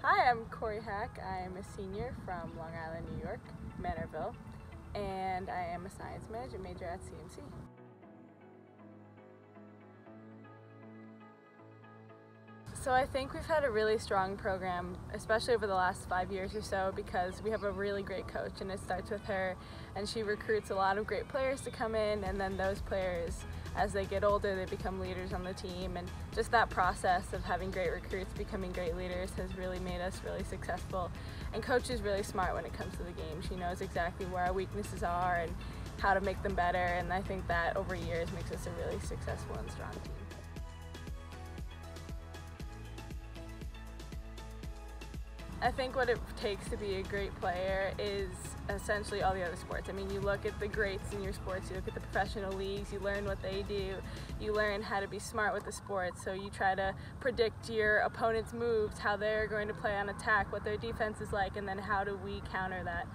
Hi, I'm Corie Hack. I'm a senior from Long Island, New York, Manorville, and I am a science management major at CMC. So I think we've had a really strong program, especially over the last 5 years or so, because we have a really great coach, and it starts with her, and she recruits a lot of great players to come in, and then those players, as they get older, they become leaders on the team, and just that process of having great recruits becoming great leaders has really made us really successful. And Coach is really smart when it comes to the game. She knows exactly where our weaknesses are and how to make them better, and I think that over years makes us a really successful and strong team. I think what it takes to be a great player is essentially all the other sports. I mean, you look at the greats in your sports, you look at the professional leagues, you learn what they do, you learn how to be smart with the sports, so you try to predict your opponent's moves, how they're going to play on attack, what their defense is like, and then how do we counter that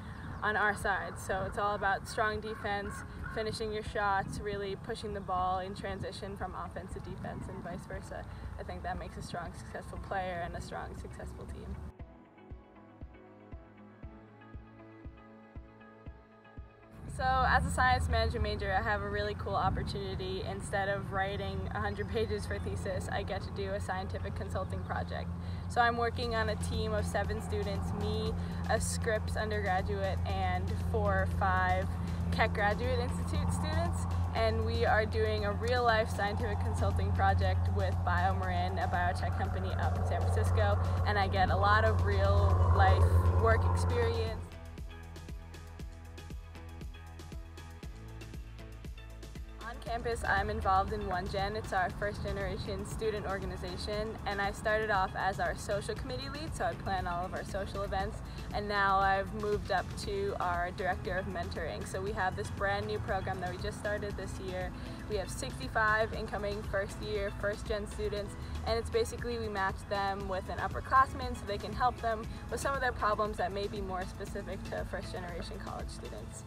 on our side. So it's all about strong defense, finishing your shots, really pushing the ball in transition from offense to defense and vice versa. I think that makes a strong, successful player and a strong, successful team. So as a science management major, I have a really cool opportunity. Instead of writing 100 pages for thesis, I get to do a scientific consulting project. So I'm working on a team of 7 students, me, a Scripps undergraduate, and 4 or 5 Keck Graduate Institute students, and we are doing a real-life scientific consulting project with BioMarin, a biotech company up in San Francisco, and I get a lot of real-life work experience. On campus, I'm involved in OneGen. It's our first-generation student organization, and I started off as our social committee lead, so I plan all of our social events, and now I've moved up to our director of mentoring. So we have this brand new program that we just started this year. We have 65 incoming first-year, first-gen students, and it's basically we match them with an upperclassman so they can help them with some of their problems that may be more specific to first-generation college students.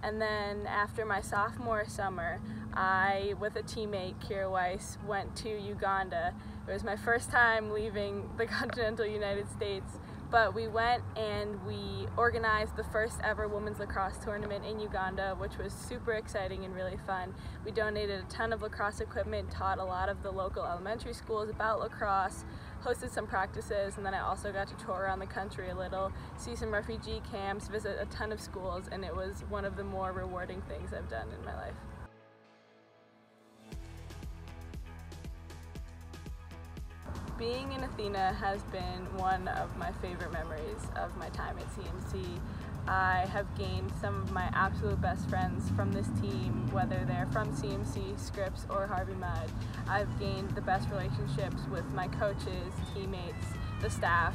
And then after my sophomore summer, I, with a teammate, Kira Weiss, went to Uganda. It was my first time leaving the continental United States, but we went and we organized the first ever women's lacrosse tournament in Uganda, which was super exciting and really fun. We donated a ton of lacrosse equipment, taught a lot of the local elementary schools about lacrosse, hosted some practices, and then I also got to tour around the country a little, see some refugee camps, visit a ton of schools, and it was one of the more rewarding things I've done in my life. Being in Athena has been one of my favorite memories of my time at CMC. I have gained some of my absolute best friends from this team, whether they're from CMC, Scripps, or Harvey Mudd. I've gained the best relationships with my coaches, teammates, the staff.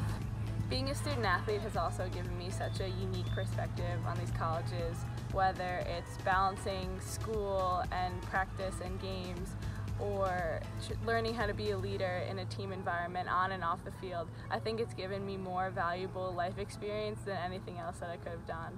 Being a student athlete has also given me such a unique perspective on these colleges, whether it's balancing school and practice and games, or learning how to be a leader in a team environment on and off the field. I think it's given me more valuable life experience than anything else that I could have done.